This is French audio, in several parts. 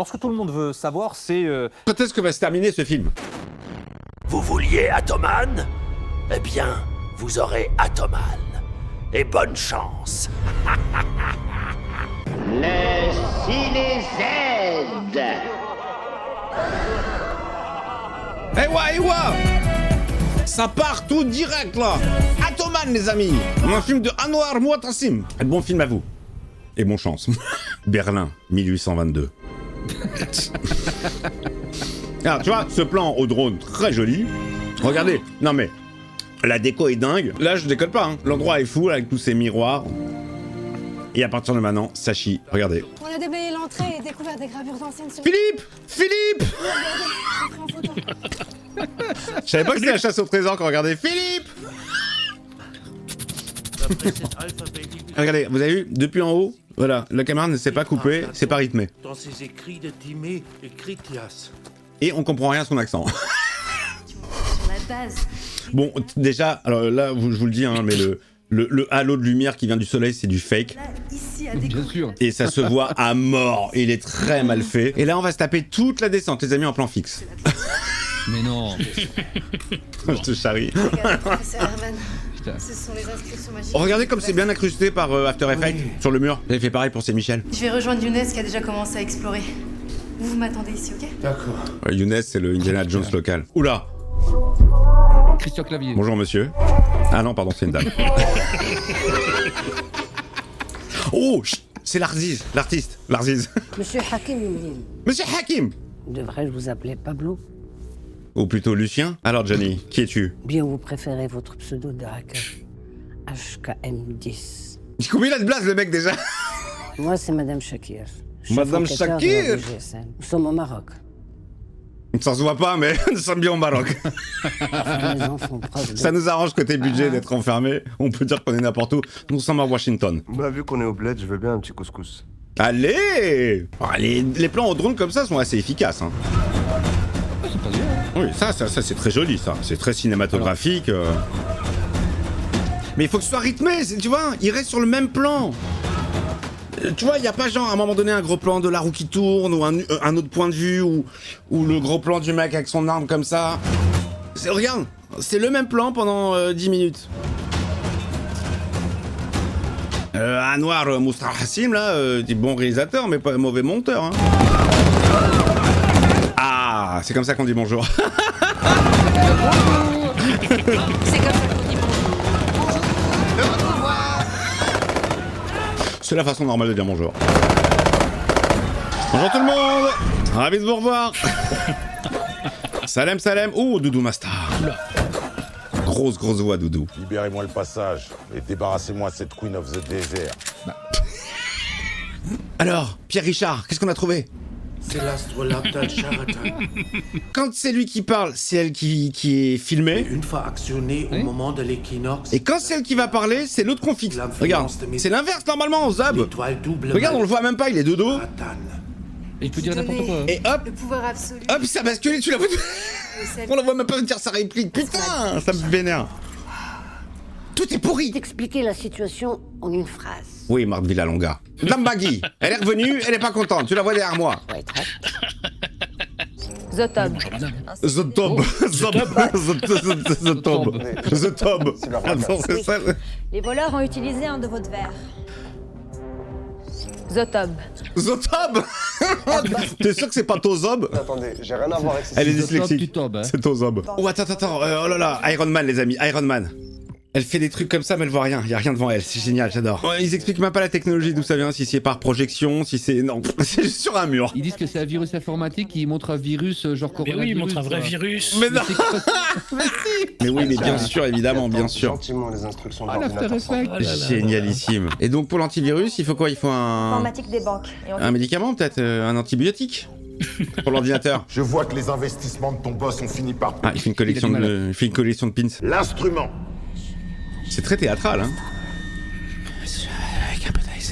Alors ce que tout le monde veut savoir, c'est... Quand est-ce que va se terminer ce film? Vous vouliez Atoman? Eh bien, vous aurez Atoman. Et bonne chance. Le Ciné-Z. Eh ouais ça part tout direct là. Atoman les amis. Un film de Anwar Mouatassim. Bon film à vous. Et bonne chance. Berlin, 1822. Alors tu vois, ce plan au drone très joli. Regardez, non mais la déco est dingue. Là je déconne pas, hein. L'endroit est fou avec tous ces miroirs. Et à partir de maintenant, Sachi, regardez. On a déblayé l'entrée et découvert des gravures anciennes sur... Philippe Je savais pas que c'était la chasse au trésor quand on regardait Philippe. Regardez, vous avez vu, depuis en haut, voilà, la caméra ne s'est pas coupée, c'est pas rythmé. Dans ses écrits de Timée et Critias. Et on comprend rien à son accent. Sur la base. Bon, déjà, alors là, je vous le dis, hein, mais le halo de lumière qui vient du soleil, c'est du fake. Là, ici, à Bien sûr. Et ça se voit à mort. Il est très mal fait. Et là, on va se taper toute la descente, les amis, en plan fixe. Mais non. Je te charrie. Regardez, professeur Herman. Putain. Ce sont les inscriptions magiques. Regardez comme c'est bien incrusté par After Effects sur le mur. J'avais fait pareil pour C'est Michel. Je vais rejoindre Younes qui a déjà commencé à explorer. Vous m'attendez ici, ok? D'accord. Younes, c'est le Indiana Jones local. Oula. Christian Clavier. Bonjour monsieur. Ah non, pardon, c'est une dame. Oh, c'est l'Arziz, l'artiste, l'Arziz. Monsieur Hakim Youmlin, Monsieur Hakim. devrais-je vous appeler Pablo? Ou plutôt Lucien. Alors Johnny, qui es-tu? Bien, vous préférez votre pseudo de hacker HKM10. Combien il a de blase le mec déjà? Moi, c'est Madame Shakir. chef Madame enquêteur de Shakir la DGSN. Nous sommes au Maroc. Ça se voit pas, mais nous sommes bien au Maroc. Les gens font preuve de... Ça nous arrange côté budget d'être enfermés. On peut dire qu'on est n'importe où. Nous sommes à Washington. Bah vu qu'on est au bled, je veux bien un petit couscous. Allez, les plans au drone comme ça sont assez efficaces. Hein. C'est pas bien. Oui, ça c'est très joli, ça. C'est très cinématographique. Mais il faut que ce soit rythmé, tu vois. Il reste sur le même plan. Tu vois, il n'y a pas genre à un moment donné un gros plan de la roue qui tourne ou un autre point de vue ou le gros plan du mec avec son arme comme ça. Regarde, c'est le même plan pendant 10 minutes. Anwar Mouatassim, là, dit bon réalisateur, mais pas mauvais monteur. Hein. Ah, c'est comme ça qu'on dit bonjour. C'est comme ça qu'on dit C'est la façon normale de dire bonjour. Bonjour tout le monde. Ravi de vous revoir. Salem, salem. Oh, Doudou Mastar. Grosse voix, Doudou. Libérez-moi le passage et débarrassez-moi de cette Queen of the Desert. Alors, Pierre Richard, qu'est-ce qu'on a trouvé? C'est l'astrolabe d'Al-Sharatan. Quand c'est lui qui parle, c'est elle qui est filmée. Une fois actionné au moment de l'équinoxe. Et quand c'est elle qui va parler, c'est l'autre qu'on fixe. Regarde, c'est l'inverse normalement, Zab. L'étoile double. Regarde, on le voit même pas, il est de dos. Satan. Et il peut dire n'importe quoi. Et hop, le pouvoir absolu. hop, ça bascule, tu la vois. Celle On la voit même pas dire sa réplique. Putain, ça me vénère. Tout est pourri. D'expliquer la situation en une phrase. Oui, Marthe Villalonga. Dame Baggy, elle est revenue, elle est pas contente. Tu la vois derrière moi. Faut être hâte. Zotob. The Tob. The Tob. The Tob. Attends, c'est ça. Les voleurs ont utilisé un de vos verres. Zotob. The Tob. T'es sûr que c'est pas Tozob? Attendez, j'ai rien à voir avec ça. Elle est The Tob, dyslexique. tu tobes, hein. C'est Tozob. Oh, attends. Oh là là, Iron Man, les amis, Iron Man. Elle fait des trucs comme ça, mais elle voit rien. Y a rien devant elle. C'est génial, j'adore. Ils expliquent même pas la technologie d'où ça vient, si c'est par projection, si c'est. Non, c'est juste sur un mur. Ils disent que c'est un virus informatique qui montre un virus genre Mais coronavirus. oui, il montre un vrai quoi. virus. Mais non. C'est quoi ça Mais oui, mais bien sûr, évidemment, bien sûr. Gentiment les instructions de Ah, l'After l'ordinateur. Effects. Oh là là. Génialissime. Et donc pour l'antivirus, il faut quoi? Il faut un Informatique des banques. Et on un médicament peut-être, un antibiotique pour l'ordinateur. Je vois que les investissements de ton boss ont fini par... Ah, il fait une collection Il a du de, il fait une collection de pins. L'instrument. C'est très théâtral, hein.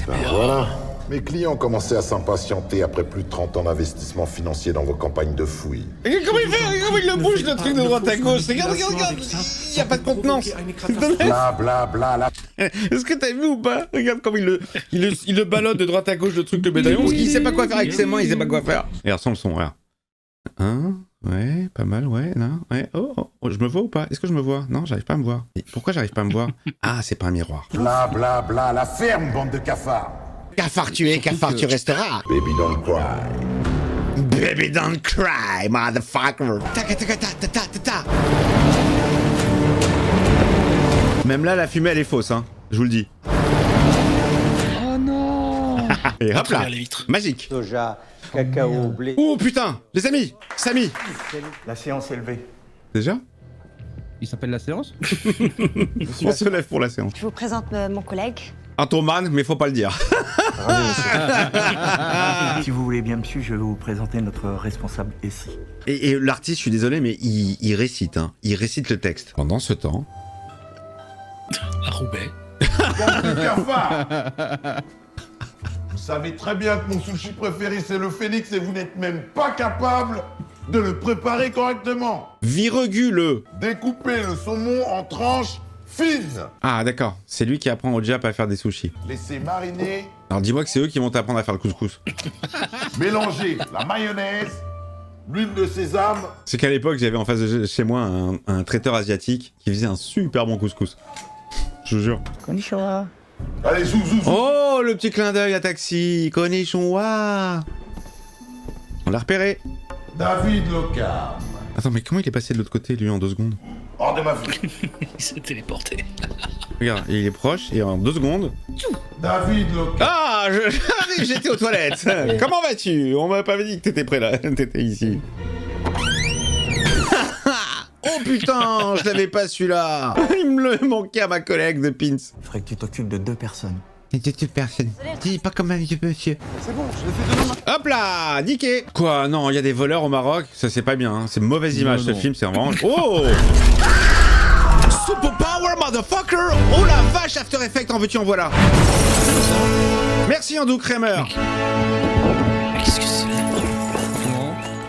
Ben voilà. Mes clients commençaient à s'impatienter après plus de 30 ans d'investissement financier dans vos campagnes de fouilles. Regarde comment il fait, comment il le bouge le truc de droite à gauche. Regarde. Il y a pas de contenance. Bla bla bla, la... Est-ce que t'as vu ou pas? Regarde comme il le ballotte de droite à gauche, le truc, le médaillon, parce qu'il sait pas quoi faire avec ses mains, il sait pas quoi faire. Et regarde, sans le son, regarde. Hein? Ouais, pas mal, ouais, non, ouais. Je me vois ou pas? Est-ce que je me vois? Non, j'arrive pas à me voir. Et pourquoi j'arrive pas à me voir? Ah, c'est pas un miroir. Bla bla bla, la ferme, bande de cafards. Cafard tu es, cafard tu resteras. Baby don't cry. Baby don't cry, motherfucker. Taca, taca, ta, ta, ta, ta, ta. Même là, la fumée, elle est fausse, hein. Je vous le dis. Oh non. Et hop là, magique. Soja, cacao, blé. Oh putain, les amis, Samy. La séance est levée. Déjà? Il s'appelle la séance? On se lève pour la séance. Je vous présente mon collègue. Un tourman, mais faut pas le dire. Si vous voulez bien, monsieur, je vais vous présenter notre responsable ici. Et l'artiste, je suis désolé, mais il récite, hein. Il récite le texte. Pendant ce temps... À Roubaix. Bande de cafards. Vous savez très bien que mon sushi préféré, c'est le phénix, et vous n'êtes même pas capable de le préparer correctement. Virgule. Découpez le saumon en tranches fines. Ah d'accord, c'est lui qui apprend au Jap à faire des sushis. Laissez mariner. Alors dis-moi que c'est eux qui vont t'apprendre à faire le couscous. Mélangez la mayonnaise, l'huile de sésame. C'est qu'à l'époque, j'avais en face de chez moi un traiteur asiatique qui faisait un super bon couscous. Je vous jure. Konnichiwa. Allez, zou, zou, zou. Oh, le petit clin d'œil à Taxi. Konnichiwa. On l'a repéré. David Lockhart. Attends, mais comment il est passé de l'autre côté, lui, en 2 secondes? Hors de ma vue. Il s'est téléporté. Regarde, il est proche, et en 2 secondes... David Lockhart. Ah, j'arrive, j'étais aux toilettes. Comment vas-tu? On m'a pas dit que t'étais près là, t'étais ici. Oh putain, je l'avais pas celui-là. Il me le manquait à ma collègue de Pins. Il faudrait que tu t'occupes de 2 personnes. Deux personnes. Dis pas comme un vieux monsieur. C'est bon, je l'ai fait demain. Hop là, niqué. Quoi? Non, il y a des voleurs au Maroc. Ça c'est pas bien. Hein. C'est mauvaise image ce film. C'est vraiment. Oh. Super power, motherfucker. Oh la vache, After Effects, en veux-tu en voilà. Merci Andrew Kramer. Qu'est-ce que c'est?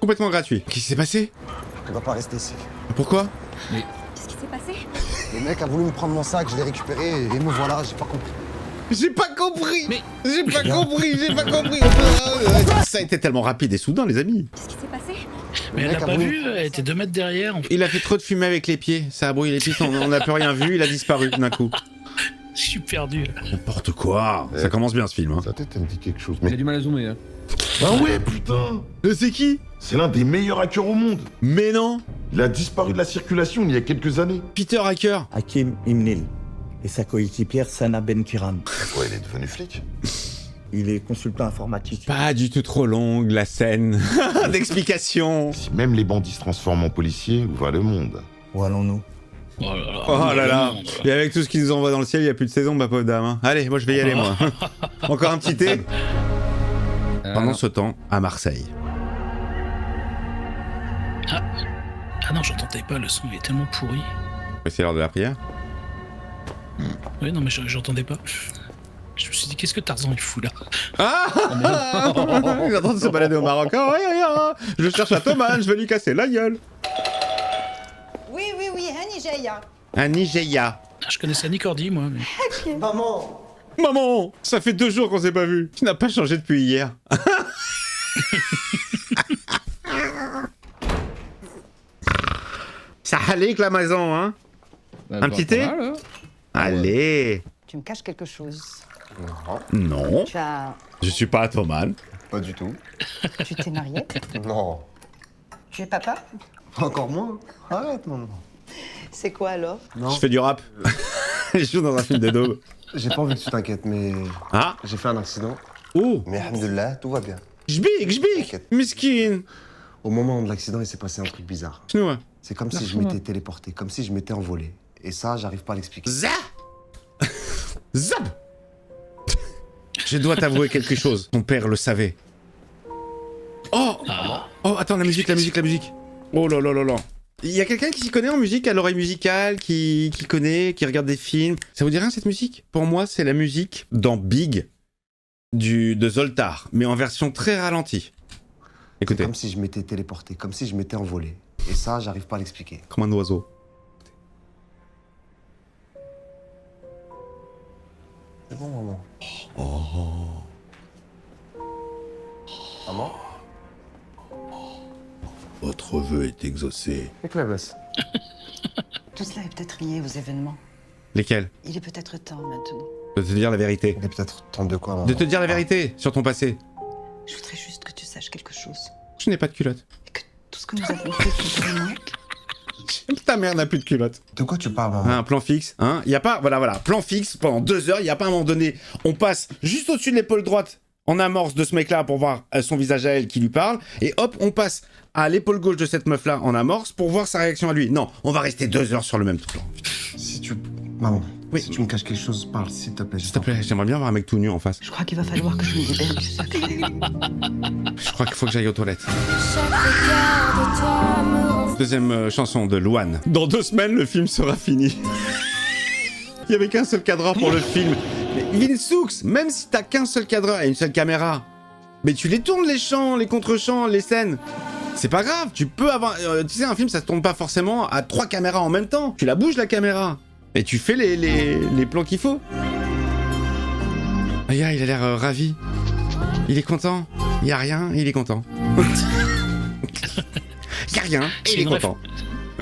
Complètement gratuit. Qu'est-ce qui s'est passé? On va pas rester ici. Pourquoi? Qu'est-ce qui s'est passé? Le mec a voulu me prendre mon sac, je l'ai récupéré et me voilà, j'ai pas compris. J'ai pas compris. Mais- J'ai pas compris. Ça a été tellement rapide et soudain, les amis. Qu'est-ce qui s'est passé? Mais elle l'a pas vu, elle était 2 mètres derrière. Il a fait trop de fumée avec les pieds. Ça a brouillé les pistes. On n'a plus rien vu. Il a disparu d'un coup. Je suis perdu. N'importe quoi. Ça commence bien ce film. Hein. Sa tête, elle me dit quelque chose. Il a Mais. du mal à zoomer. Hein. Ah ouais, putain. C'est qui? C'est l'un des meilleurs hackers au monde. Mais non. Il a disparu de la circulation il y a quelques années. Peter Hacker. Hakim Imnil et sa coéquipière Sana Benkiran. Ouais, il est devenu flic. Il est consultant informatique. Pas du tout trop longue la scène d'explication. Si même les bandits se transforment en policiers, où va le monde? Où allons-nous? Oh là là. Oh là là. Non. Et avec tout ce qui nous envoie dans le ciel, il n'y a plus de saison, ma pauvre dame. Hein. Allez, moi je vais y aller, moi. Encore un petit thé. Pendant ce temps, à Marseille. Ah non, j'entendais pas, le son il est tellement pourri. C'est l'heure de la prière. Oui, non, mais j'entendais pas. Je me suis dit, qu'est-ce que Tarzan il fout là? Ah il est en train de se balader au Maroc. Ah, ouais. Je cherche la tomate, je vais lui casser la gueule. Oui, un Nigeria. Un Nigeria. Ah, je connaissais Annie Cordy, moi. Mais... Maman, ça fait 2 jours qu'on s'est pas vu. Tu n'as pas changé depuis hier. Ça allait que la maison, hein? Un petit thé? Allez. Tu me caches quelque chose. Non, Tu as... je suis pas Attoman. Pas du tout. Tu t'es marié? Non. Tu es papa? Encore moins. Arrête, maman. C'est quoi alors? Non. Je fais du rap. Je joue dans un film de daube. J'ai pas envie que tu t'inquiètes, mais Ah. j'ai fait un accident. Oh. Mais alhamdoulilah, tout va bien. J'bique. Miskin. Au moment de l'accident, il s'est passé un truc bizarre. Chinois. C'est comme si je m'étais téléporté, comme si je m'étais envolé. Et ça, j'arrive pas à l'expliquer. Zap. Je dois t'avouer quelque chose. Ton père le savait. Oh. Oh, attends, la musique. Oh là là là là. Il y a quelqu'un qui s'y connaît en musique, à l'oreille musicale, qui connaît, qui regarde des films. Ça vous dit rien cette musique? Pour moi, c'est la musique dans Big de Zoltar, mais en version très ralentie. Écoutez. Comme si je m'étais téléporté, comme si je m'étais envolé. Et ça, j'arrive pas à l'expliquer. Comme un oiseau. bon, maman. Maman? Votre vœu est exaucé. Tout cela est peut-être lié aux événements. Lesquels? Il est peut-être temps maintenant. De te dire la vérité. Il est peut-être temps de quoi, maman? De te dire la vérité sur ton passé. Je voudrais juste que tu saches quelque chose. Je n'ai pas de culotte. Et que tout ce que nous avons fait contre moi, Ta mère n'a plus de culotte. De quoi tu parles, maman? Un plan fixe, hein? Y a pas, voilà, plan fixe pendant 2 heures. Y a pas un moment donné, on passe juste au-dessus de l'épaule droite en amorce de ce mec-là pour voir son visage à elle qui lui parle, et hop, on passe à l'épaule gauche de cette meuf-là en amorce pour voir sa réaction à lui. Non, on va rester 2 heures sur le même plan. Si tu... Maman, Oui. si tu me caches quelque chose, parle, s'il te plaît. S'il te plaît, j'aimerais bien voir un mec tout nu en face. je crois qu'il va falloir que je me libère du secret. Je crois qu'il faut que j'aille aux toilettes. Deuxième chanson de Louane. Dans 2 semaines, le film sera fini. Il y avait qu'un seul cadreur pour le film. Mais Vinsux, même si t'as qu'un seul cadreur et une seule caméra, mais tu les tournes les chants, les contre-chants, les scènes. C'est pas grave, tu peux avoir... tu sais, un film, ça se tourne pas forcément à 3 caméras en même temps. Tu la bouges, la caméra. Et tu fais les plans qu'il faut. Regarde, il a l'air ravi. Il est content. Il y a rien, il est content. Il y a rien, et il est content.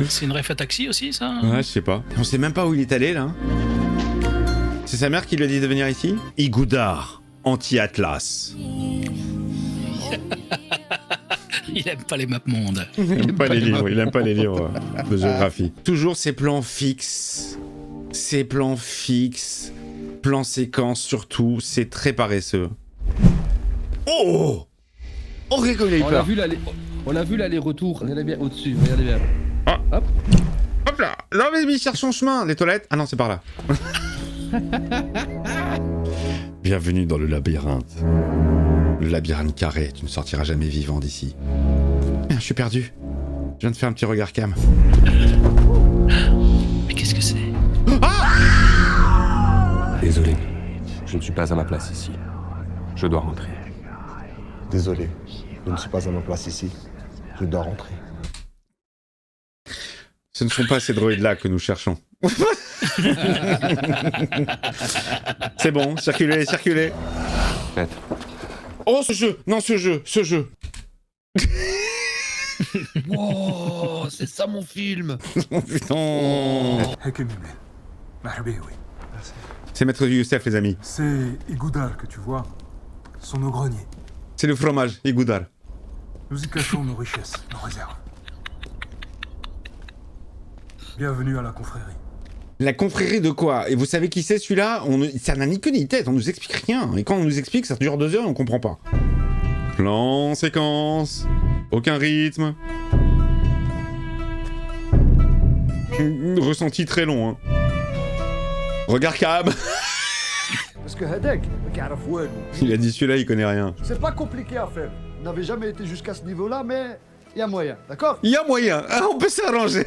C'est une ref à taxi aussi, ça? Ouais, je sais pas. On sait même pas où il est allé, là. C'est sa mère qui lui a dit de venir ici? Igoudar, anti-Atlas. Il aime pas les maps monde. Il aime pas les livres, il aime pas les livres de géographie. Toujours ces plans fixes. Ces plans fixes. Plans séquences, surtout. C'est très paresseux. Oh! Oh, regarde comme il a eu peur. On l'a vu l'aller-retour. Regardez bien au-dessus, regardez bien. Ah. Hop. Hop là! Non, mais il cherche son chemin. Les toilettes? Ah non, c'est par là. Bienvenue dans le labyrinthe. Le labyrinthe carré, tu ne sortiras jamais vivant d'ici. Je suis perdu. Je viens de faire un petit regard cam. Mais qu'est-ce que c'est? Désolé, je ne suis pas à ma place ici. Je dois rentrer. Désolé, je ne suis pas à ma place ici. Je dois rentrer. Ce ne sont pas ces droïdes-là que nous cherchons. C'est bon, circulez, circulez. Peut-être. Oh, ce jeu! Non, ce jeu! Wow, c'est ça mon film. Oh putain! C'est Maître Youssef, les amis. C'est Igoudar que tu vois, sont nos greniers. C'est le fromage, Igoudar. Nous y cachons nos richesses, nos réserves. Bienvenue à la confrérie. La confrérie de quoi? Et vous savez qui c'est celui-là? Ça n'a ni queue ni tête, on nous explique rien. Et quand on nous explique, ça dure 2 heures et on comprend pas. Plan, séquence, aucun rythme. Ressenti très long, hein. Regard cam. Parce que Hedek, Il a dit celui-là, il connaît rien. c'est pas compliqué à faire. Vous n'avez jamais été jusqu'à ce niveau-là, mais il y a moyen, d'accord? Il y a moyen, ah, on peut s'arranger.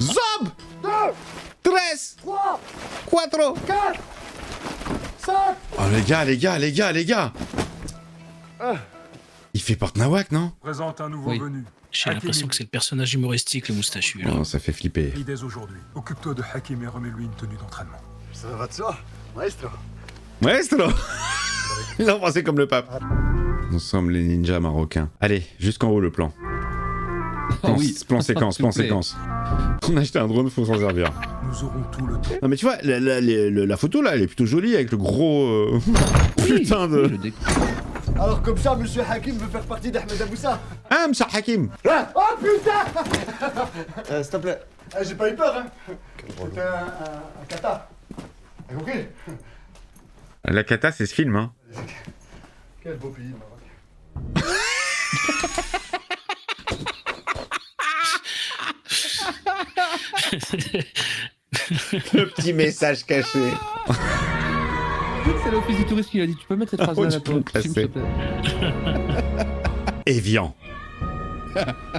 Zob 2, 13 3, 4 4, 5. Oh les gars Il fait porte-nawak, non? Présente un nouveau venu. J'ai l'impression que c'est le personnage humoristique, le moustachu, là. Oh, ça fait flipper. Dès aujourd'hui. Occupe-toi de Hakim et remets-lui une tenue d'entraînement. Ça va de soi, maestro. Maestro. Il a pensé comme le pape. Nous sommes les ninjas marocains. Allez, jusqu'en haut le plan. Plan séquence, plan séquence. On a acheté un drone, faut s'en servir. Nous aurons tout le temps. Non mais tu vois, la photo là, elle est plutôt jolie avec le gros... putain de... Alors comme ça, Monsieur Hakim veut faire partie d'Ahmed Aboussa. Ah, Monsieur Hakim. Oh putain s'il te plaît. J'ai pas eu peur, hein. C'était un kata. T'as compris? La cata, c'est ce film, hein. Quel beau pays, le Maroc. Le petit message caché. C'est l'office du touriste qui a dit tu peux mettre cette phrase-là là, toi, s'il te plaît. Evian.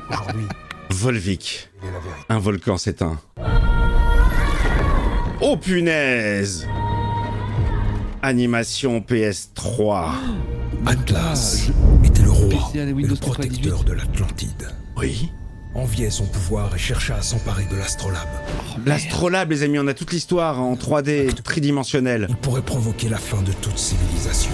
Aujourd'hui, Volvic. il est la vérité. Un volcan s'éteint. Oh punaise! Animation PS3. Atlas était le roi, le protecteur de l'Atlantide. Oui. enviait son pouvoir et chercha à s'emparer de l'astrolabe. L'astrolabe, les amis, on a toute l'histoire en 3D tridimensionnelle. Il pourrait provoquer la fin de toute civilisation.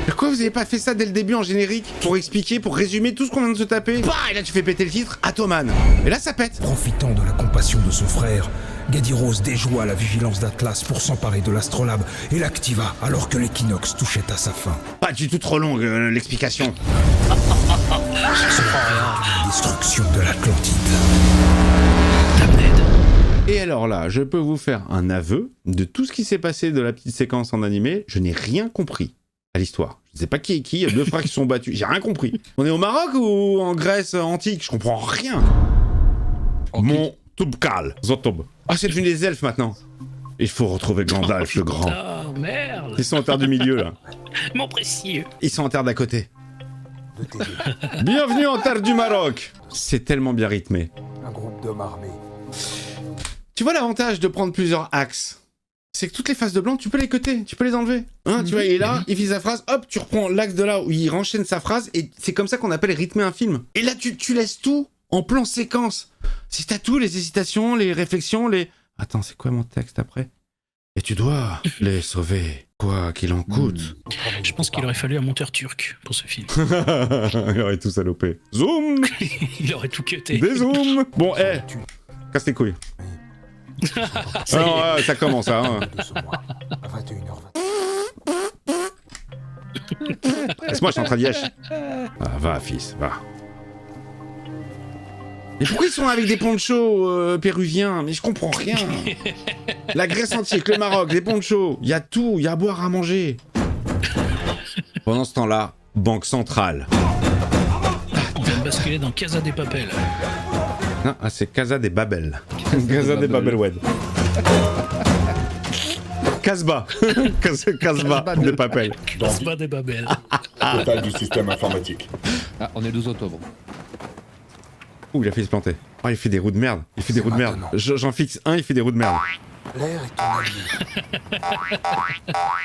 Pourquoi vous avez pas fait ça dès le début en générique? Pour expliquer, pour résumer tout ce qu'on vient de se taper? Bah, et là tu fais péter le titre, Atoman. Et là ça pète. Profitant de la compassion de son frère, Gadiros déjoua la vigilance d'Atlas pour s'emparer de l'astrolabe et l'activa alors que l'équinoxe touchait à sa fin. Pas du tout trop longue l'explication. La destruction de l'Atlantide. Et alors là, je peux vous faire un aveu de tout ce qui s'est passé de la petite séquence en animé, je n'ai rien compris à l'histoire. Je sais pas qui est qui, il y a 2 frères qui sont battus, j'ai rien compris. On est au Maroc ou en Grèce antique? Je comprends rien. Okay. Mon Toubkal, Zotob. Ah, c'est devenu des elfes maintenant. Il faut retrouver Gandalf le grand. Oh merde. Ils sont en terre du milieu là. Mon précieux. Ils sont en terre d'à côté. Bienvenue en terre du Maroc. C'est tellement bien rythmé. Un groupe d'hommes armés. Tu vois l'avantage de prendre plusieurs axes? C'est que toutes les phases de blanc, tu peux les cutter, tu peux les enlever. Hein, tu vois, il est là, il fait sa phrase, hop, tu reprends l'axe de là où il renchaîne sa phrase, et c'est comme ça qu'on appelle rythmer un film. Et là, tu laisses tout en plan séquence. Si t'as tout, les hésitations, les réflexions, les... Attends, c'est quoi mon texte après? Et tu dois les sauver, quoi qu'il en coûte. Je pense qu'il aurait fallu un monteur turc pour ce film. Il aurait tout salopé. Zoom. Il aurait tout cuté. Des zooms. Bon, casse tes couilles. Alors, ça commence, hein. À 21h20. Laisse-moi, je suis en train d'y être. Ah, va, fils, va. Mais pourquoi ils sont avec des ponchos péruviens? Mais je comprends rien. La Grèce antique, le Maroc, les ponchos, il y a tout, il y a à boire, à manger. Pendant ce temps-là, Banque Centrale. On vient de basculer dans Casa des Papel. Non, ah, c'est Casa des Babel. Casa des Babel, ouais. Casbah. Casbah des Papel. Casbah des Babel. Total du système informatique. Ah, on est le 12 octobre. Ouh, il a fait se planter. Oh, il fait des roues de merde. Il fait des roues de merde. J'en fixe un, il fait des roues de merde. L'air est ton allié.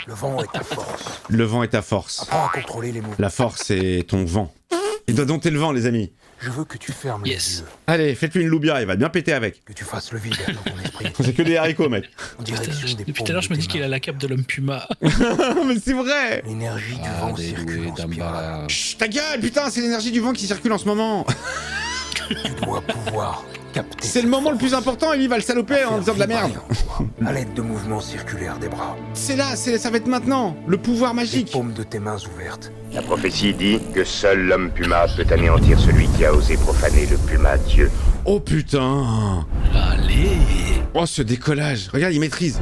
Le vent est ta force. Le vent est ta force. Apprends à contrôler les mots. La force est ton vent. Il doit dompter le vent, les amis. Je veux que tu fermes les yeux. Allez, faites-lui une loubia, il va bien péter avec. Que tu fasses le vide dans ton esprit. C'est que des haricots, mec. Depuis tout à l'heure, je me dis qu'il a la cape de l'homme puma. Mais c'est vrai. L'énergie du vent circule en spirale. Chut, ta gueule, putain, c'est l'énergie du vent qui circule en ce moment. Tu dois pouvoir capter. C'est le moment le plus important, et lui va le saloper en disant de la merde. À l'aide de mouvements circulaires des bras. C'est là, ça va être maintenant. Le pouvoir magique. Les paumes de tes mains ouvertes. La prophétie dit que seul l'homme puma peut anéantir celui qui a osé profaner le puma Dieu. Oh putain. Allez. Oh, ce décollage. Regarde, il maîtrise.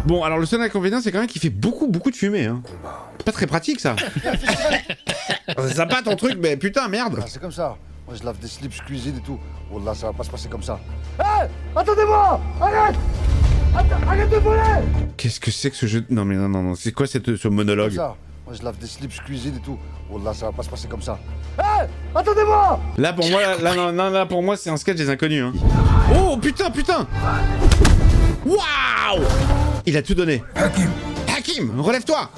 Bon, alors le seul inconvénient, c'est quand même qu'il fait beaucoup de fumée. Hein. Pas très pratique, ça. C'est sympa ton truc, mais putain, merde. Ah, c'est comme ça. Moi, je lave des slips, je cuisine et tout. Oh là, ça va pas se passer comme ça. Hé, attendez-moi. Arrête. Arrête de voler. Qu'est-ce que c'est que ce jeu? Non, mais non. C'est quoi ce monologue? Comme ça. Moi, je lave des slips, je cuisine et tout. Oh là, ça va pas se passer comme ça. Hé, attendez-moi. Là, pour moi, là, pour moi, c'est un sketch des inconnus. Hein. Oh, putain. Waouh. Il a tout donné. Hakim, relève-toi.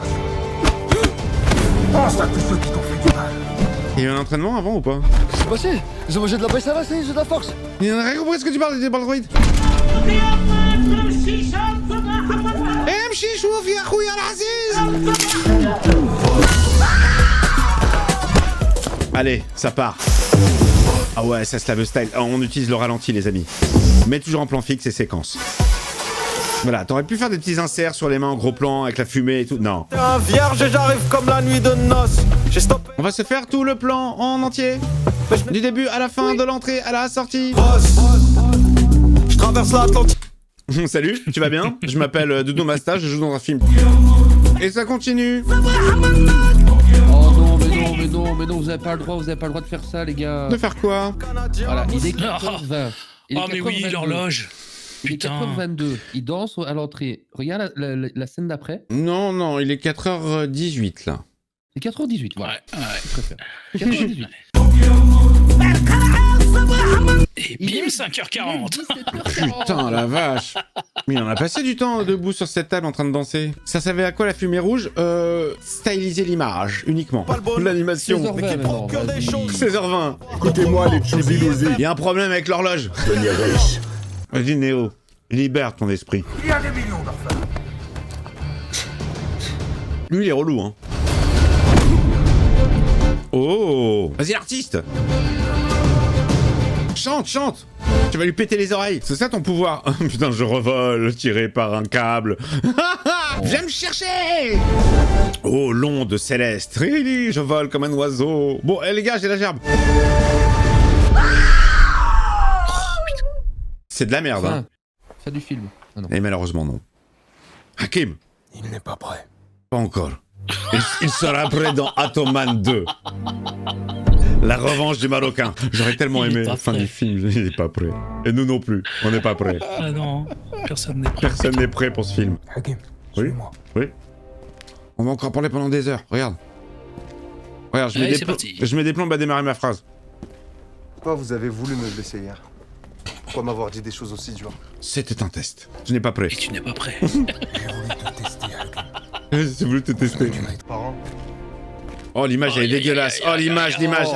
Pense à tous ceux qui t'ont fait du mal. Il y a eu un entraînement avant ou pas? Qu'est-ce qui s'est passé? Ils ont mangé de la baisse à la j'ai de la force. Il n'a rien compris ce que tu parles des baldroïdes. Allez, ça part. Ah ouais, ça se lave style. On utilise le ralenti, les amis. Mais toujours en plan fixe et séquence. Voilà, t'aurais pu faire des petits inserts sur les mains en gros plan avec la fumée et tout. Non. Un vierge, j'arrive comme la nuit de noces. J'ai stoppé. On va se faire tout le plan en entier. Du début à la fin, de l'entrée à la sortie. Je traverse l'Atlantique. Salut, tu vas bien? Je m'appelle Doudou Masta, je joue dans un film. Et ça continue. Oh non, mais non, vous avez pas le droit de faire ça, les gars. De faire quoi? Voilà, il est 14h20. Oh mais oui, l'horloge. Il est 4h22, il danse à l'entrée. Regarde la scène d'après. Non, il est 4h18 là. C'est 4h18, voilà. Ouais. Je préfère. 4h18. Et bim, 5h40. Putain, la vache. Mais il en a passé du temps debout sur cette table en train de danser. Ça servait à quoi la fumée rouge styliser l'image, uniquement. L'animation. 16h20. Écoutez-moi, les Tchouzilouzis. Il y a un problème avec l'horloge. Sonia Reiss. Vas-y, Néo. Libère ton esprit. Il y a des millions d'orphelins. Lui, il est relou, hein. Oh. Vas-y, l'artiste. Chante, chante. Tu vas lui péter les oreilles. C'est ça ton pouvoir. Putain, je revole, tiré par un câble. Viens me chercher. Oh, l'onde céleste. Really, je vole comme un oiseau. Bon, les gars, j'ai la gerbe. C'est de la merde, hein. Fin du film. Ah non. Et malheureusement, non. Hakim. Il n'est pas prêt. Pas encore. Il sera prêt dans Atoman 2. La revanche du Marocain. J'aurais tellement aimé la fin du film. Il n'est pas prêt. Et nous non plus. On n'est pas prêts. Ah non, personne n'est prêt. Personne n'est prêt pour ce film. Hakim, Oui. suis-moi. Oui. On va encore parler pendant des heures. Regarde. Regarde, Allez, c'est parti. je mets des plombs à démarrer ma phrase. Pourquoi vous avez voulu me blesser hier? Pourquoi m'avoir dit des choses aussi dures? C'était un test. Je n'ai pas prêt. Et tu n'es pas prêt. J'ai voulu te tester, Hakim. J'ai voulu te tester. Parents. Oh, l'image elle est dégueulasse. Oh, l'image, l'image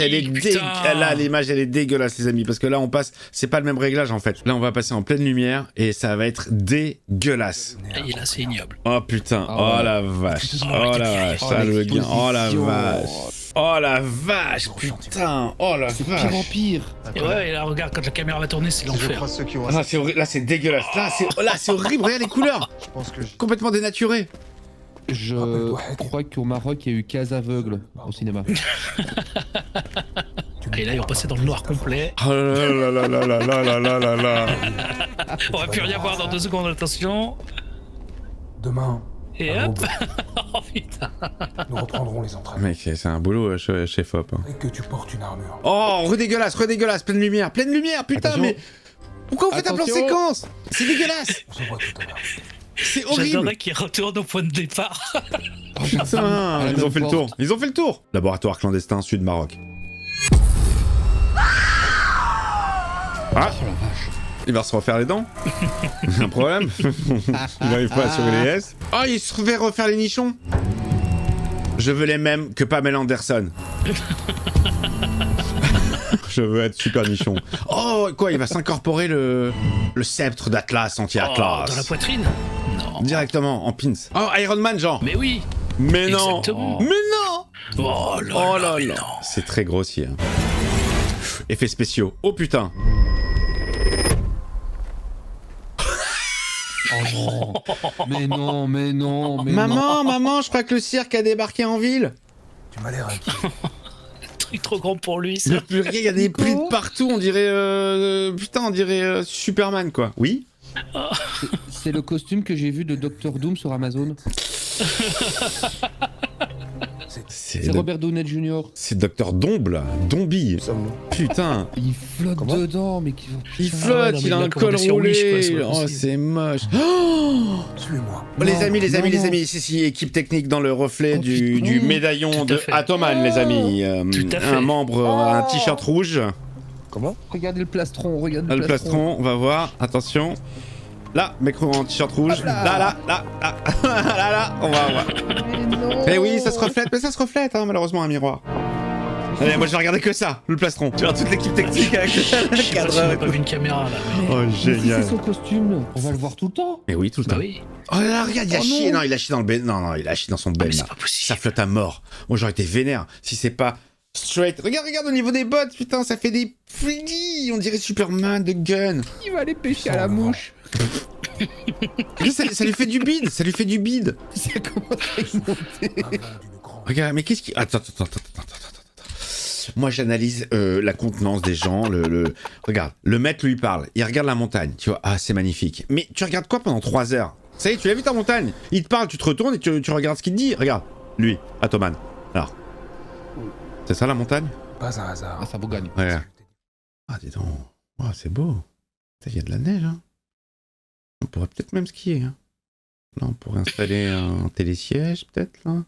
elle est dégueulasse. L'image elle est dégueulasse, les amis. Parce que là, on passe. C'est pas le même réglage en fait. Là, on va passer en pleine lumière et ça va être dégueulasse. Et là, c'est ignoble. Oh putain. Oh la vache. Oh la vache. Ça le gain. Oh la vache. Oh la vache. Putain. Oh la C'est vache. pire en pire. Et ouais, et là, regarde, quand la caméra va tourner, c'est Je l'enfer. crois ceux qui ont Ah, c'est horrible. Là, c'est dégueulasse. Là, c'est horrible. Regarde les couleurs. Je pense que Complètement dénaturé. Je crois qu'au Maroc, il y a eu 15 aveugles au cinéma. Et là, ils ont passé dans le noir complet. Oh là là là là là là là là là. On va plus rien voir dans 2 secondes, attention. Demain, Et à hop. l'aube, Oh putain. nous reprendrons les entraînements. Mec, c'est un boulot chez Fop. Hein. Et que tu portes une armure. Oh, redégueulasse, pleine lumière, putain, Attention. mais pourquoi vous faites un plan Attention. séquence? C'est dégueulasse. On se voit tout à l'heure. C'est horrible. J'adorerais qu'ils retournent au point de départ. Oh putain, ils ont fait le tour. Ils ont fait le tour. Laboratoire clandestin sud Maroc. Ah, il va se refaire les dents. Un problème. Il n'arrive pas à assurer les S. Oh, il se fait refaire les nichons. Je veux les mêmes que Pamela Anderson. Je veux être super nichon. Oh, quoi, il va s'incorporer le sceptre d'Atlas Oh, anti-Atlas. dans la poitrine. Non. Directement, en pins. Oh, Iron Man, genre. Mais oui. Mais non. Exactement. Mais non. Oh là Oh là, là mais là. non. C'est très grossier. Hein. Effets spéciaux. Oh putain. Oh, mais non, mais non, mais Maman, maman, je crois que le cirque a débarqué en ville. Tu m'as l'air inquiet. Truc trop grand pour lui, Il ça. n'y a plus rien, il y a des plis de partout, on dirait... putain, on dirait Superman, quoi. Oui. C'est le costume que j'ai vu de Dr Doom sur Amazon. C'est Robert Downey Jr. C'est Dr Domble, Dombi. Putain. Il flotte dedans, mais Il flotte, non, mais il a il a un commandé col sur Wish, quoi, roulé. c'est pas Oh, possible. c'est moche. Oh, Suis-moi. les Non, amis, non. les amis, si, équipe technique dans le reflet Oh, du putain. médaillon Tout à de fait. Atoman, les amis. Tout à fait. Un membre, un t-shirt rouge. Comment? Regardez le plastron, regarde Le plastron, on va voir, attention. Là, mec en t-shirt rouge. Là, on va voir. Eh oui, ça se reflète, mais ça se reflète, hein, malheureusement, un miroir. Allez, moi je vais regarder que ça, le plastron. Tu vois toute l'équipe technique avec le Je sais pas si on cadreur. a pas vu une caméra là. Oh, Mais génial. c'est son costume, on va le voir tout le temps. Mais oui, tout le Bah temps. oui. Oh là, regarde, il a Oh chié. non. Non, il a chié dans le ben. Non, il a chié dans son ben. mais c'est là. pas possible. Ça flotte à mort. Moi, j'aurais été vénère si c'est pas straight. Regarde au niveau des bottes, putain, ça fait des plis. On dirait Superman de gun. Il va aller pêcher à la mouche. Ça lui fait du bide, ça lui fait du bide. Ça commence à y monter. Regarde, mais qu'est-ce qui... Attends. Moi, j'analyse la contenance des gens, Regarde, le maître lui parle, il regarde la montagne, tu vois, ah, c'est magnifique. Mais tu regardes quoi pendant 3 heures? Ça y est, tu l'as vu ta montagne? Il te parle, tu te retournes et tu regardes ce qu'il te dit. Regarde, lui, Atoman. Alors, c'est ça la montagne? Pas un hasard. Ah, ça vous gagne. Regarde. Ah, dis donc, oh, c'est beau. Il y a de la neige, hein. On pourrait peut-être même skier, hein. Là, on pourrait installer un télésiège, peut-être, là.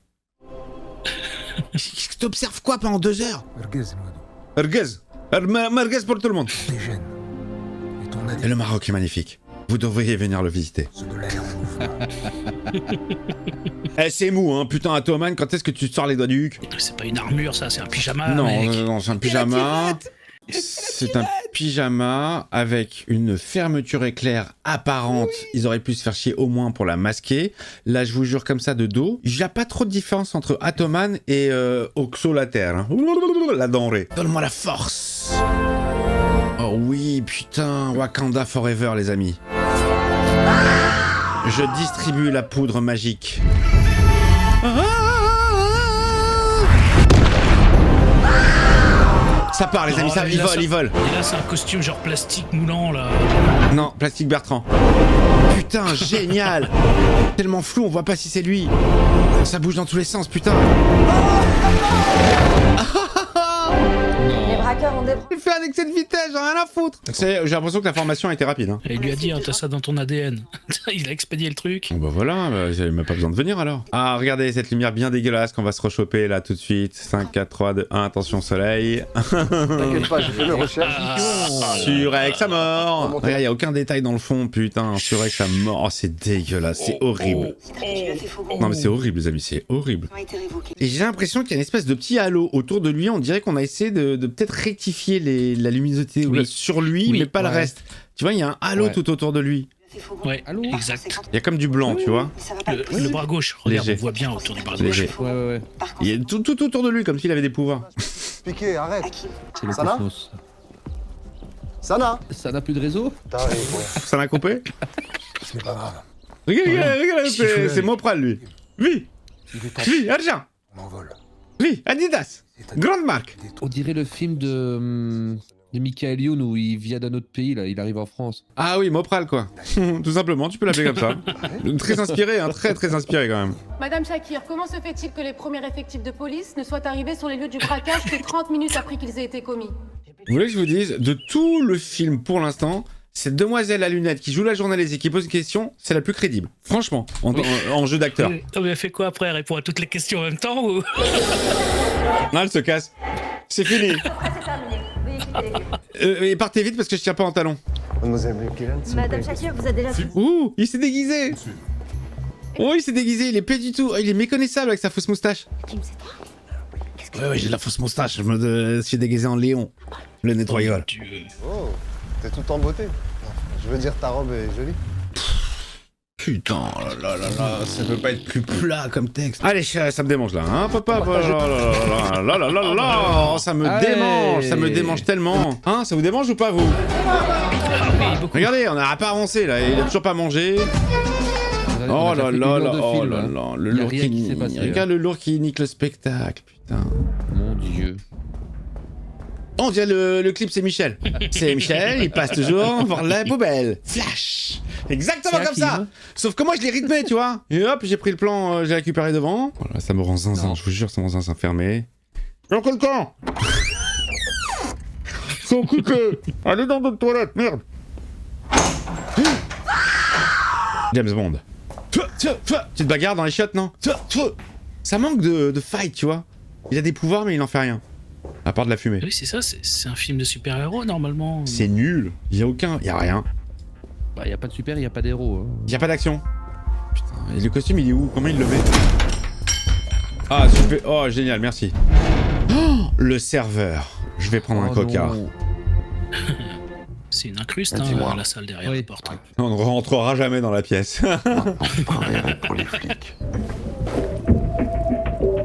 Qu'est-ce que t'observes quoi pendant 2 heures? Erguez. Merguez pour tout le monde. Et le Maroc est magnifique. Vous devriez venir le visiter. Eh, c'est mou, hein, putain, Atoman, quand est-ce que tu te sors les doigts du cul? C'est pas une armure, ça, c'est un pyjama. Non, mec. non, c'est un pyjama. C'est un pyjama avec une fermeture éclair apparente. Ils auraient pu se faire chier au moins pour la masquer. Là, je vous jure, comme ça, de dos, il n'y a pas trop de différence entre Atoman et Oxo la Terre. Hein. La denrée. Donne-moi la force. Oh oui, putain, Wakanda Forever, les amis. Je distribue la poudre magique. Ça part, les amis, ça, ils volent. Et là, c'est un costume genre plastique moulant, là. Non, plastique Bertrand. Putain, génial. Tellement flou, on voit pas si c'est lui. Ça bouge dans tous les sens, putain. Les braqueurs ont des... Il fait un excès de vitesse, j'en ai rien à foutre. J'ai l'impression que la formation a été rapide. Hein. Et il lui a dit, hein, t'as ça dans ton ADN. Il a expédié le truc. Bon bah voilà, j'avais même pas besoin de venir alors. Ah, regardez cette lumière bien dégueulasse qu'on va se rechoper là tout de suite. 5, 4, 3, 2, 1, attention soleil. T'inquiète pas, j'ai fait mes recherches. Surex à mort. Regarde, y a aucun détail dans le fond, putain. Surex à mort. Oh, c'est dégueulasse, c'est horrible. Non mais c'est horrible les amis, c'est horrible. Et j'ai l'impression qu'il y a une espèce de petit halo autour de lui. On dirait qu'on a essayé de peut-être rectifier la luminosité sur lui, mais pas le reste. Tu vois, il y a un halo tout autour de lui. Ouais, exact. Il y a comme du blanc, tu vois. Le bras gauche, regarde, on voit bien autour du bras gauche. Ouais. Il y a tout autour de lui, comme s'il avait des pouvoirs. Piqué, arrête. C'est le Sana cosmos. Sana Ça n'a plus de réseau? T'arrives, ouais. Ça l'a coupé? C'est pas grave. Regarde, c'est Mopral, lui. Oui, argent. On envole. Oui, Adidas. Grande marque. On dirait le film de Michael Youn où il vient d'un autre pays, là, il arrive en France. Ah oui, Mopral, quoi. Tout simplement, tu peux l'appeler comme ça. Très inspiré, hein, très inspiré quand même. Madame Shakir, comment se fait-il que les premiers effectifs de police ne soient arrivés sur les lieux du braquage que 30 minutes après qu'ils aient été commis? Vous voulez que je vous dise, de tout le film pour l'instant, cette demoiselle à lunettes qui joue la journaliste et qui pose une question, c'est la plus crédible. Franchement, en jeu d'acteur. Non, mais elle fait quoi après? Elle répond à toutes les questions en même temps ou... Non, elle se casse. C'est fini. Et partez vite parce que je tiens pas en talon. Mademoiselle Buchanan, Madame Shakir vous a déjà... Ouh, il s'est déguisé. Oh, il s'est déguisé, il est pas du tout. Oh, il est méconnaissable avec sa fausse moustache. Ouais, j'ai de la fausse moustache. Je me suis déguisé en Léon, le nettoyeur. Oh, t'es tout en beauté. Je veux dire, ta robe est jolie. Putain, là, ça peut pas être plus plat comme texte. Allez, ça me démange là, hein, papa. Oh, ça me démange tellement. Hein, ça vous démange ou pas, vous? Regardez, on n'a pas avancé là, il a toujours pas mangé. Oh là, le lourd qui... Regarde le lourd qui nique le spectacle, putain. Mon Dieu. On dirait le clip, c'est Michel. C'est Michel, il passe toujours pour la poubelle. Flash. Exactement comme ça. Sauf que moi, je l'ai rythmé, tu vois. Et hop, j'ai pris le plan, j'ai récupéré devant. Voilà, ça me rend zinzin, je vous jure, ça me rend zinzin fermé. Y'a quelqu'un? C'est occupé. Allez dans d'autres toilettes, merde. James Bond. Petite bagarre dans les shots, non? Ça manque de fight, tu vois. Il a des pouvoirs, mais il n'en fait rien. À part de la fumée. Oui, c'est ça, c'est un film de super-héros normalement. C'est nul. Y a rien. Bah, y a pas de super, y a pas d'héros. Hein. Y a pas d'action. Putain, et le costume, il est où? Comment il le met? Ah, super. Oh, génial, merci. Oh, le serveur. Je vais prendre un coca. C'est une incruste, la salle derrière la porte. On ne rentrera jamais dans la pièce. Pour les flics.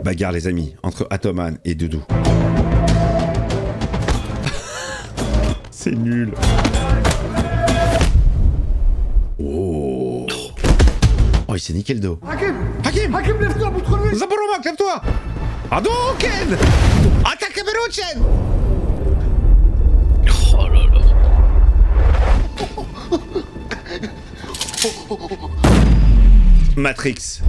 Bagarre, les amis, entre Atoman et Doudou. C'est nul. Oh. Oh, il s'est niqué le dos. Hakim, lève-toi, montre lui. Zaboroma, lève-toi. Hadouken. Attaque Berouchen. Oh là là. Matrix.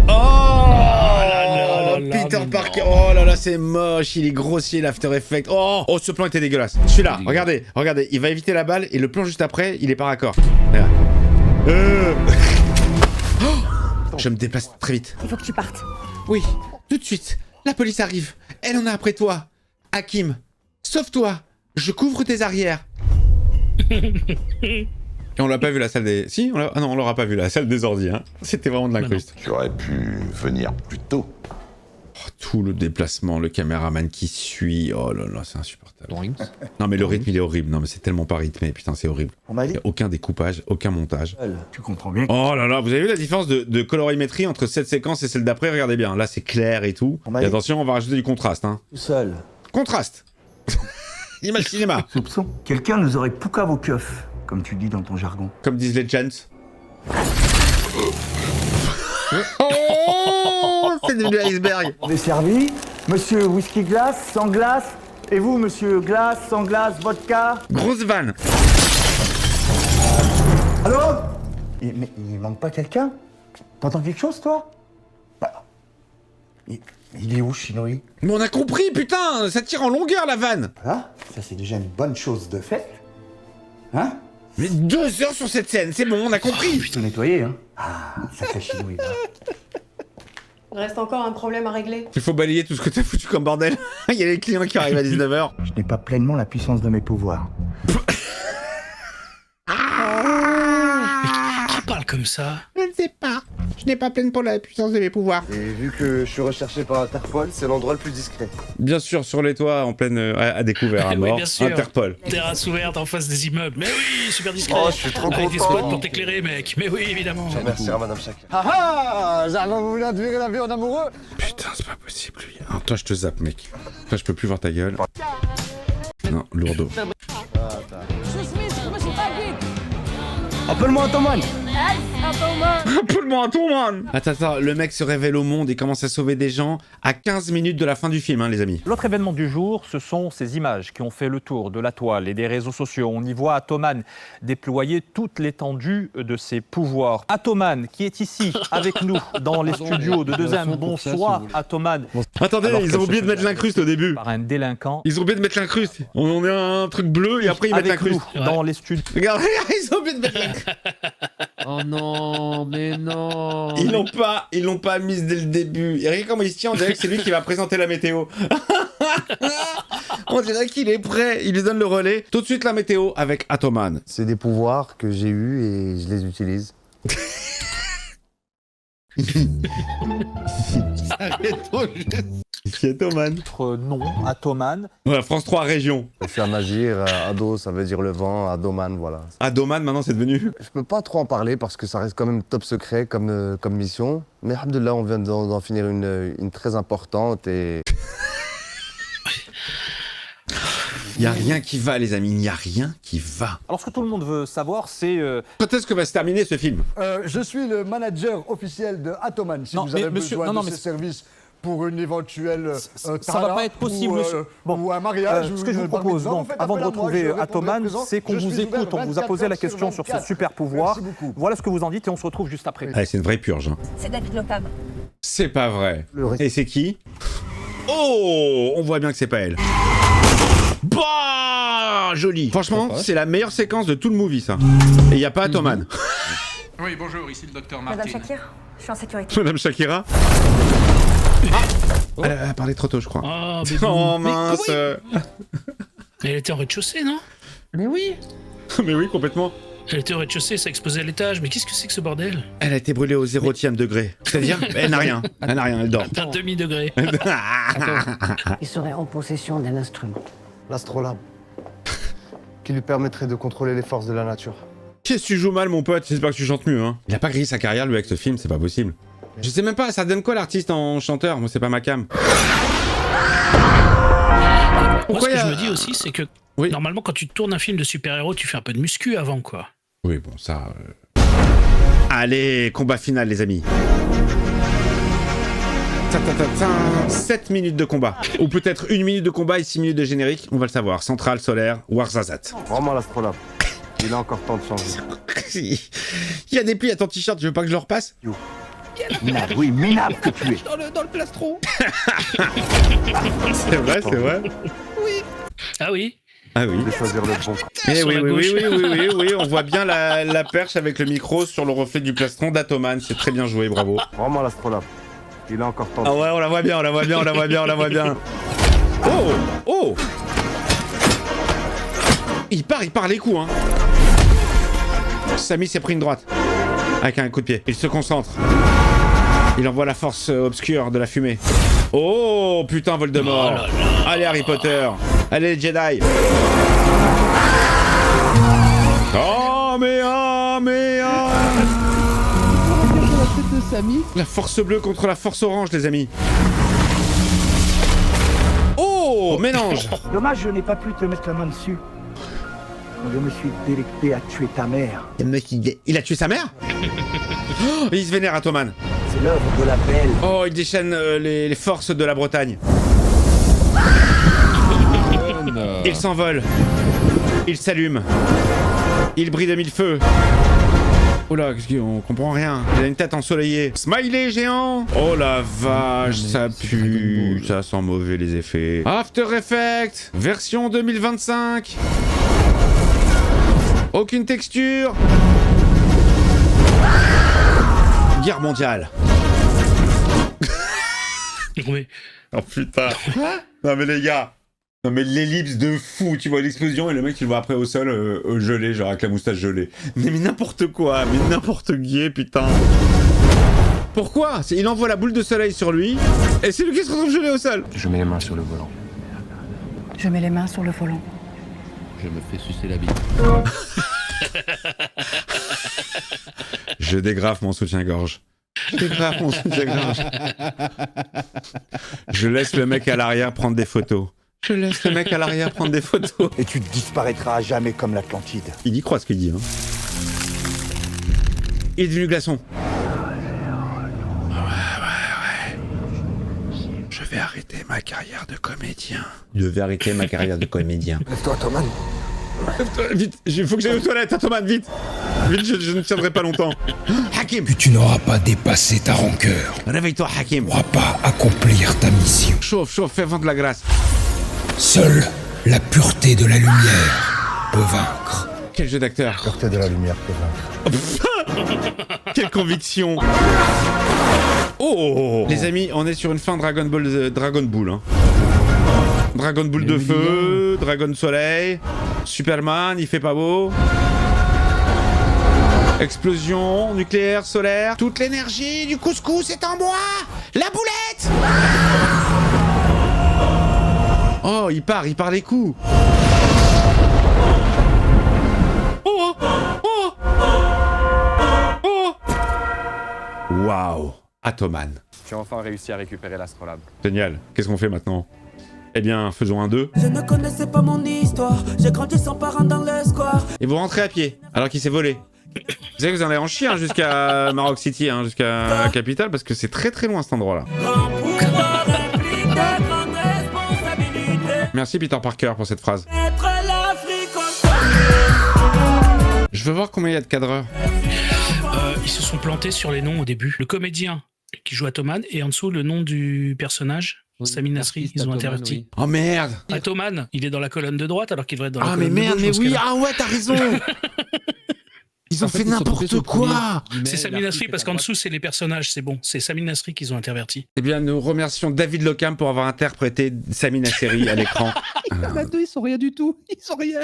Oh, Peter Parker. Oh là là, c'est moche. Il est grossier, l'After Effects. Oh, ce plan était dégueulasse. Celui-là, regardez. Il va éviter la balle et le plan juste après, il est pas raccord. Je me déplace très vite. Il faut que tu partes. Oui, tout de suite. La police arrive. Elle en a après toi. Hakim, sauve-toi. Je couvre tes arrières. Et on l'a pas vu la salle des... Si on l'a... Ah non, on l'aura pas vu la salle des ordi, hein. C'était vraiment de l'incruste. Tu aurais pu venir plus tôt. Oh, tout le déplacement, le caméraman qui suit, oh là là, c'est insupportable. Non mais le rythme il est horrible, non mais c'est tellement pas rythmé, putain c'est horrible. Il y a aucun découpage, aucun montage. Tu comprends bien. Oh là là, vous avez vu la différence de colorimétrie entre cette séquence et celle d'après? Regardez bien, là c'est clair et tout. Et attention, on va rajouter du contraste, hein. Tout seul. Contraste. Image cinéma. Soupçon. Quelqu'un nous aurait poucave au keuf, comme tu dis dans ton jargon. Comme disent les gents. Oh, c'est devenu iceberg. On est servi. Monsieur whisky glace, sans glace. Et vous, monsieur glace, sans glace, vodka. Grosse vanne. Allô? Mais il manque pas quelqu'un? T'entends quelque chose, toi? Bah, il est où, Shinori? Mais on a compris, putain. Ça tire en longueur, la vanne. Voilà, ça c'est déjà une bonne chose de faite. Hein? Mais 2 heures sur cette scène, c'est bon, on a compris. Putain, nettoyé, hein? Ah, sacré Shinori, là. Il reste encore un problème à régler. Il faut balayer tout ce que t'as foutu comme bordel. Il y a les clients qui arrivent à 19h. Je n'ai pas pleinement la puissance de mes pouvoirs. Qui parle comme ça? Je ne sais pas. Je n'ai pas pleinement la puissance de mes pouvoirs. Et vu que je suis recherché par Interpol, c'est l'endroit le plus discret. Bien sûr, sur les toits, en pleine... à découvert, à Oui, mort. bien sûr. Interpol. Terrasse ouverte en face des immeubles. Mais oui, super discret. Oh, je suis trop Avec des content. spots pour t'éclairer, mec. Mais oui, évidemment. Je remercie Madame Chaka. Ah ah, j'arrive à vous voulez admirer la vie en amoureux. Putain, c'est pas possible, lui. Alors, toi, je te zappe, mec. Toi, je peux plus voir ta gueule. Non, lourdeau. Appelle-moi Antoine. Appelle-moi Antoine. Attends, le mec se révèle au monde et commence à sauver des gens à 15 minutes de la fin du film, hein, les amis. L'autre événement du jour, ce sont ces images qui ont fait le tour de la toile et des réseaux sociaux. On y voit Atoman déployer toute l'étendue de ses pouvoirs. Atoman, qui est ici avec nous dans les studios de 2M. Bonsoir, Atoman. Attendez, ils ont oublié de mettre l'incruste au début. Par un délinquant. Ils ont oublié de mettre l'incruste. On est un truc bleu et après ils mettent Avec l'incruste. nous, dans les studios. Regarde, ils ont oublié de mettre l'incruste. Oh non, mais non. Ils l'ont pas mise dès le début. Et regarde comment il se tient, on dirait que c'est lui qui va présenter la météo. On dirait qu'il est prêt, il lui donne le relais. Tout de suite la météo avec Atoman. C'est des pouvoirs que j'ai eus et je les utilise. Qui est Atoman? Notre nom, Atoman. Voilà, France 3 région. Je suis à Magir, Ado ça veut dire le vent, Adoman voilà. Adoman maintenant c'est devenu. Je peux pas trop en parler parce que ça reste quand même top secret comme mission. Mais alhamdoulilah, on vient d'en finir une très importante et... Il n'y a rien qui va, les amis, il n'y a rien qui va. Alors, ce que tout le monde veut savoir, c'est... Quand est-ce que va se terminer ce film? Je suis le manager officiel de Atoman. Si Non, vous mais avez monsieur, besoin non, de mais ces services pour une éventuelle ça va pas être possible, monsieur. Ou un mariage. Ce que je vous propose, donc, avant de retrouver Atoman, c'est qu'on vous écoute, on vous a posé la question sur ce super pouvoir. Voilà ce que vous en dites et on se retrouve juste après. Allez, c'est une vraie purge. Hein. C'est David Lopam. C'est pas vrai. Et c'est qui? Oh, on voit bien que c'est pas elle. Bah, joli. Franchement, c'est la meilleure séquence de tout le movie, ça. Et il y a pas Atoman. Oui, bonjour, ici le docteur Martin. Madame Shakir, je suis en sécurité. Madame Shakira. Elle a parlé trop tôt, je crois. Oh, mais Oh mince. Elle était en rez-de-chaussée, non? Mais oui. Mais oui, complètement. Elle était au rez-de-chaussée, ça explosait à l'étage. Mais qu'est-ce que c'est que ce bordel? Elle a été brûlée au 0e degré. C'est-à-dire, elle n'a rien. Elle n'a rien, elle dort. Un demi-degré. Il serait en possession d'un instrument. L'astrolabe. Qui lui permettrait de contrôler les forces de la nature. Qu'est-ce que tu joues mal, mon pote? J'espère que tu chantes mieux, hein. Il a pas grillé sa carrière, lui, avec ce film, c'est pas possible. Je sais même pas, ça donne quoi l'artiste en chanteur? Moi, c'est pas ma cam. Moi, ce que je me dis aussi, c'est que normalement, quand tu tournes un film de super-héros, tu fais un peu de muscu avant, quoi. Oui, bon, ça... Allez, combat final, les amis. 7 minutes de combat. Ou peut-être 1 minute de combat et 6 minutes de générique, on va le savoir. Centrale, solaire, Warzazat. Vraiment l'astrolabe. Il a encore temps de changer. Il y a des plis à ton t-shirt, tu veux pas que je le repasse? Minable, oui, minable que tu es. Dans le plastron. C'est vrai, c'est vrai. Oui. Ah oui. Ah oui. De choisir le bon. Eh Sur oui, la oui, gauche. oui, on voit bien la perche avec le micro sur le reflet du plastron d'Atoman. C'est très bien joué, bravo. Vraiment l'astrolabe. Il a encore temps de... Ah ouais, on la voit bien, on la voit bien, on la voit bien, on la voit bien. Oh! Oh! il part les coups, hein. Samy s'est pris une droite. Avec un coup de pied. Il se concentre. Il envoie la force obscure de la fumée. Oh, putain, Voldemort. Oh là là. Allez, Harry Potter. Allez, les Jedi. Oh, mais la force bleue contre la force orange, les amis. Oh, mélange. Dommage, je n'ai pas pu te mettre la main dessus. Quand je me suis délecté à tuer ta mère. Le mec, il a tué sa mère. Oh, il se vénère à Toman. C'est l'œuvre de la belle. Oh, il déchaîne les forces de la Bretagne. Il s'envole. Il s'allume. Il brille de mille feux. Oh là, on comprend rien. Il a une tête ensoleillée. Smiley géant. Oh la vache, ça pue. Ça sent mauvais les effets. After Effects, version 2025. Aucune texture. Guerre mondiale. Oui. Oh putain. Non mais les gars. Non mais l'ellipse de fou, tu vois l'explosion et le mec tu le vois après au sol gelé, genre avec la moustache gelée. Mais n'importe quoi, mais n'importe qui, putain. Pourquoi? Il envoie la boule de soleil sur lui et c'est lui qui se retrouve gelé au sol. Je mets les mains sur le volant. Je mets les mains sur le volant. Je me fais sucer la bite. Je dégrafe mon soutien-gorge. Je dégrafe mon soutien-gorge. Je laisse le mec à l'arrière prendre des photos. Je laisse le mec à l'arrière prendre des photos. Et tu disparaîtras à jamais comme l'Atlantide. Il y croit ce qu'il dit, hein. Il est devenu glaçon. Ouais. Je vais arrêter ma carrière de comédien. Je vais arrêter ma carrière de comédien. Lève-toi, Thomas. Vite, il faut que j'aille aux toilettes, hein, Thomas, vite. Vite, je ne tiendrai pas longtemps. Hakim. Que tu n'auras pas dépassé ta rancœur. Réveille-toi, Hakim. Tu ne pourras pas accomplir ta mission. Chauffe, fais vendre la grâce. Seule la pureté de la lumière peut vaincre. Quel jeu d'acteur. Pureté de la lumière peut vaincre. Quelle conviction. Oh. Les amis, on est sur une fin Dragon Ball, hein. Dragon Ball de feu, Dragon Soleil, Superman, il fait pas beau. Explosion nucléaire, solaire. Toute l'énergie du couscous est en moi. La boulette. Oh, il part les coups. Oh. Waouh. Atoman. Tu as enfin réussi à récupérer l'astrolabe. Génial. Qu'est-ce qu'on fait maintenant? Eh bien, faisons un 2. Je ne connaissais pas mon histoire. J'ai grandi sans parents dans le square. Et vous rentrez à pied, alors qu'il s'est volé. Vous savez que vous en allez en chier hein, jusqu'à Maroc City, hein, jusqu'à la capitale, parce que c'est très très loin cet endroit-là. Merci Peter Parker pour cette phrase. Je veux voir combien il y a de cadreurs. Ils se sont plantés sur les noms au début. Le comédien qui joue Atoman et en dessous le nom du personnage. Sami Nasri, ils ont interverti. Oui. Oh merde. Atoman, il est dans la colonne de droite alors qu'il devrait être dans la colonne de gauche. Ah mais merde, mais oui, ah ouais, t'as raison. Ils ont fait n'importe quoi. C'est Sami Nasri parce qu'en dessous c'est les personnages, c'est bon. C'est Sami Nasri qu'ils ont interverti. Eh bien, nous remercions David Lockham pour avoir interprété Sami Nasri à l'écran. Ils sont rien du tout. Ils sont rien.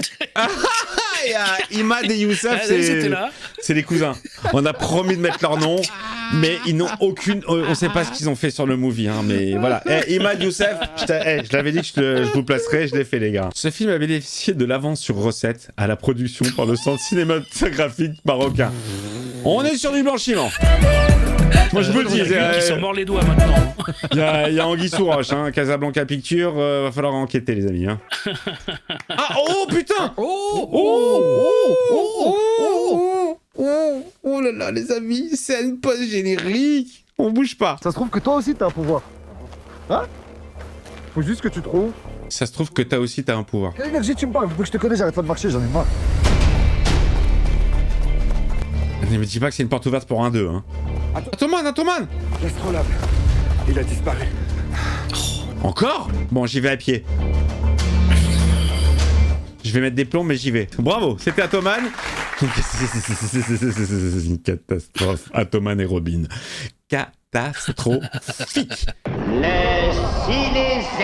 Imad et Youssef, c'est les cousins. On a promis de mettre leur nom, mais ils n'ont aucune. On sait pas ce qu'ils ont fait sur le movie, hein, mais voilà. Imad, Youssef, je l'avais dit que je vous placerai, je l'ai fait, les gars. Ce film a bénéficié de l'avance sur recette à la production par le centre cinématographique marocain. On est sur du blanchiment. Moi je me le dis. Ils sont morts les doigts maintenant. Il y a Anguille sous roche, hein. Casablanca Picture, va falloir enquêter, les amis. Hein. Ah, oh putain. Oh là là, les amis, scène post-générique. On bouge pas. Ça se trouve que toi aussi t'as un pouvoir. Hein? Faut juste que tu trouves. Ça se trouve que toi aussi t'as un pouvoir. Quelle énergie tu me parles? Faut que je te connais, j'arrête pas de marcher, j'en ai marre. Ne me dis pas que c'est une porte ouverte pour un 2, hein. Atoman. L'astrolabe, il a disparu. Encore? Bon, j'y vais à pied. Je vais mettre des plombs, mais j'y vais. Bravo, c'était Atoman. C'est une catastrophe. Atoman et Robin. Catastrophique. Le Ciné Z.